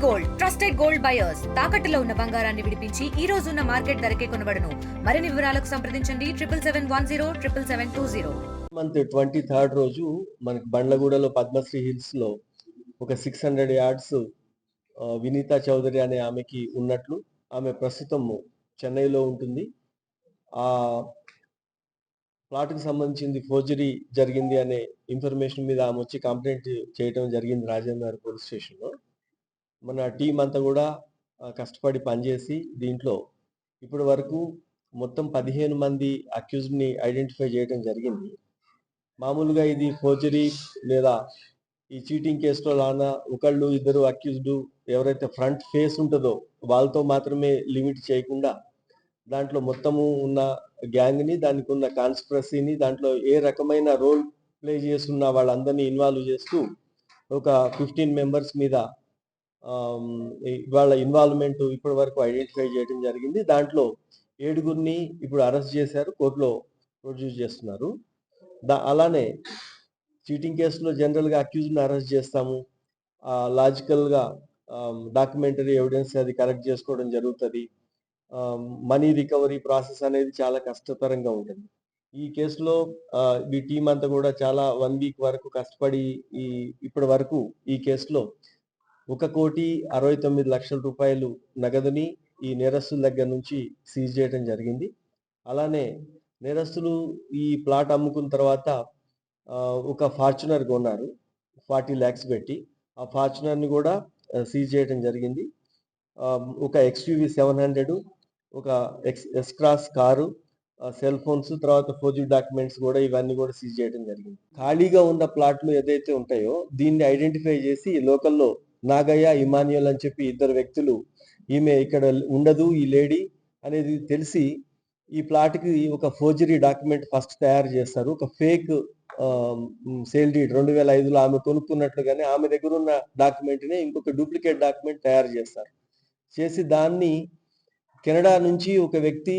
Gold trusted gold buyers తాకట్టులో ఉన్న బంగారాన్ని విడిపించి ఈ రోజు ఉన్న మార్కెట్ ధరకే కొనబడును. మరిన్ని వివరాలకు సంప్రదించండి 7771077720. మంత్ 23rd రోజు మనకి బండ్లగూడలో పద్మశ్రీ హిల్స్ లో ఒక 600 యార్డ్స్ వినీతా చౌదరి అనే ఆమెకి ఉన్నట్లు, ఆమె ప్రస్తుతం చెన్నైలో ఉంటుంది. ఆ ప్లాట్కి సంబంధించింది ఫోర్జరీ జరిగింది అనే ఇన్ఫర్మేషన్ మీద ఆమె వచ్చి కంప్లైంట్ చేయడం జరిగింది రాజేంద్ర పోలీస్ స్టేషన్లో. మన టీం అంతా కూడా కష్టపడి పనిచేసి దీంట్లో ఇప్పటి వరకు మొత్తం 15 మంది అక్యూజ్డ్ని ఐడెంటిఫై చేయడం జరిగింది. మామూలుగా ఇది ఫోర్జరీ లేదా ఈ చీటింగ్ కేసులో లానా ఒకళ్ళు ఇద్దరు అక్యూజ్డ్ ఎవరైతే ఫ్రంట్ ఫేస్ ఉంటుందో వాళ్ళతో మాత్రమే లిమిట్ చేయకుండా దాంట్లో మొత్తము ఉన్న గ్యాంగ్ని, దానికి ఉన్న కాన్స్పిరసీని, దాంట్లో ఏ రకమైన రోల్ ప్లే చేస్తున్న వాళ్ళందరినీ ఇన్వాల్వ్ చేస్తూ ఒక 15 మెంబర్స్ మీద వాళ్ళ ఇన్వాల్వ్మెంట్ ఇప్పటి వరకు ఐడెంటిఫై చేయడం జరిగింది. దాంట్లో 7గురిని ఇప్పుడు అరెస్ట్ చేశారు, కోర్టులో ప్రొడ్యూస్ చేస్తున్నారు. అలానే చీటింగ్ కేసులో జనరల్గా అక్యూజ్ని అరెస్ట్ చేస్తాము, లాజికల్గా డాక్యుమెంటరీ ఎవిడెన్స్ అది కలెక్ట్ చేసుకోవడం జరుగుతుంది. మనీ రికవరీ ప్రాసెస్ అనేది చాలా కష్టతరంగా ఉంటుంది. ఈ కేసులో ఈ టీం అంతా కూడా చాలా 1 వీక్ వరకు కష్టపడి ఇప్పటి వరకు ఈ కేసులో 1,69,00,000 రూపాయలు నగదుని ఈ నేరస్తుల దగ్గర నుంచి సీజ్ చేయడం జరిగింది. అలానే నేరస్తులు ఈ ప్లాట్ అమ్ముకున్న తర్వాత ఒక ఫార్చునర్ కొన్నారు 40 lakhs పెట్టి. ఆ ఫార్చునర్ని కూడా సీజ్ చేయడం జరిగింది. ఒక XUV 700, ఒక S cross car, cell phones, తర్వాత ఫోర్జరీ డాక్యుమెంట్స్ కూడా ఇవన్నీ కూడా సీజ్ చేయడం జరిగింది. ఖాళీగా ఉన్న ప్లాట్లు ఏదైతే ఉంటాయో దీన్ని ఐడెంటిఫై చేసి లోకల్లో నాగయ్య, ఇమాన్యుయల్ అని చెప్పి 2 వ్యక్తులు ఈమె ఇక్కడ ఉండదు ఈ లేడీ అనేది తెలిసి ఈ ప్లాట్కి ఒక ఫోర్జరీ డాక్యుమెంట్ ఫస్ట్ తయారు చేస్తారు. ఒక ఫేక్ సేల్ డీడ్ 2005లో ఆమె కొనుక్కున్నట్లుగానే ఆమె దగ్గర ఉన్న డాక్యుమెంట్ని ఇంకొక డూప్లికేట్ డాక్యుమెంట్ తయారు చేస్తారు. చేసి దాన్ని కెనడా నుంచి ఒక వ్యక్తి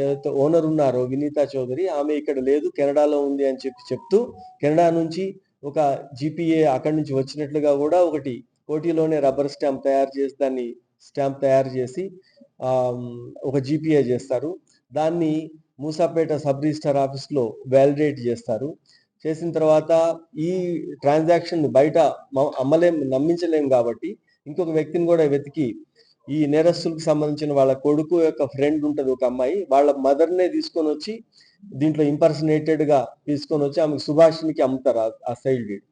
ఏదైతే ఓనర్ ఉన్నారో వినీతా చౌదరి, ఆమె ఇక్కడ లేదు కెనడాలో ఉంది అని చెప్తూ కెనడా నుంచి ఒక GPA అక్కడి నుంచి వచ్చినట్లుగా కూడా ఒకటి కోటిలోనే రబ్బర్ స్టాంప్ తయారు చేసి దాన్ని స్టాంప్ తయారు చేసి ఒక GPA చేస్తారు. దాన్ని మూసాపేట సబ్ రిజిస్టర్ ఆఫీస్లో వ్యాలిడేట్ చేస్తారు. చేసిన తర్వాత ఈ ట్రాన్సాక్షన్ బయట నమ్మించలేం కాబట్టి ఇంకొక వ్యక్తిని కూడా వెతికి ఈ నేరస్తులకు సంబంధించిన వాళ్ళ కొడుకు యొక్క ఫ్రెండ్ ఉంటుంది ఒక అమ్మాయి, వాళ్ళ మదర్నే తీసుకొని వచ్చి దీంట్లో ఇంపర్సనేటెడ్గా తీసుకొని వచ్చి ఆమెకు సుభాషినికి అమ్ముతారు ఆ సైడ్ డీడ్.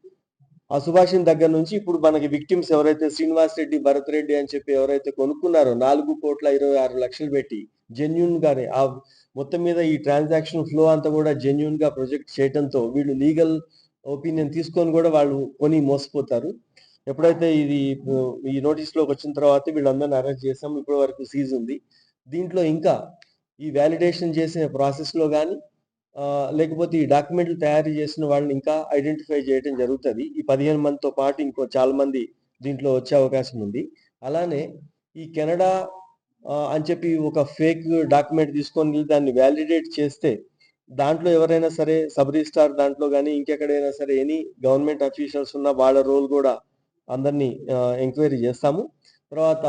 ఆ సుభాషిని దగ్గర నుంచి ఇప్పుడు మనకి విక్టిమ్స్ ఎవరైతే శ్రీనివాస్ రెడ్డి, భరత్ రెడ్డి అని చెప్పి ఎవరైతే కొనుక్కున్నారో 4,26,00,000 పెట్టి జెన్యున్ గానే ఆ మొత్తం మీద ఈ ట్రాన్సాక్షన్ ఫ్లో అంతా కూడా జెన్యున్ గా ప్రొజెక్ట్ చేయడంతో వీళ్ళు లీగల్ ఒపీనియన్ తీసుకొని కూడా వాళ్ళు కొని మోసపోతారు. ఎప్పుడైతే ఈ నోటీస్లోకి వచ్చిన తర్వాత వీళ్ళందరినీ అరెస్ట్ చేసాం, ఇప్పటి వరకు సీజ్ ఉంది. దీంట్లో ఇంకా ఈ వ్యాలిడేషన్ చేసిన ప్రాసెస్లో కానీ లేకపోతే ఈ డాక్యుమెంట్లు తయారు చేసిన వాళ్ళని ఇంకా ఐడెంటిఫై చేయడం జరుగుతుంది. ఈ 15 మందితో పాటు ఇంకో చాలా మంది దీంట్లో వచ్చే అవకాశం ఉంది. అలానే ఈ కెనడా అని చెప్పి ఒక ఫేక్ డాక్యుమెంట్ తీసుకొని దాన్ని వ్యాలిడేట్ చేస్తే దాంట్లో ఎవరైనా సరే సబ్ రిజిస్ట్రార్ దాంట్లో కానీ ఇంకెక్కడైనా సరే ఎనీ గవర్నమెంట్ అఫీషియల్స్ ఉన్న వాళ్ళ రోల్ కూడా అందరినీ ఎంక్వైరీ చేస్తాము. తర్వాత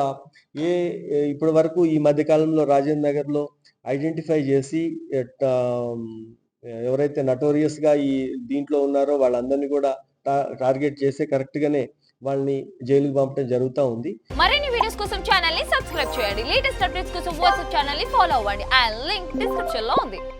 ఇప్పటి వరకు ఈ మధ్యకాలంలో రాజేంద్ర నగర్లో ఐడెంటిఫై చేసి ఎవరైతే నటోరియస్గా ఈ దీంట్లో ఉన్నారో వాళ్ళందరినీ కూడా టార్గెట్ చేసి కరెక్ట్గానే వాళ్ళని జైలుకి పంపడం జరుగుతూ ఉంది. మరిన్ని వీడియోస్ కోసం ఛానల్ ని సబ్స్క్రైబ్ చేయండి. లేటెస్ట్ అప్డేట్స్ కోసం వాట్సాప్ ఛానల్ ని ఫాలో అవ్వండి. ఆ లింక్ డిస్క్రిప్షన్ లో ఉంది.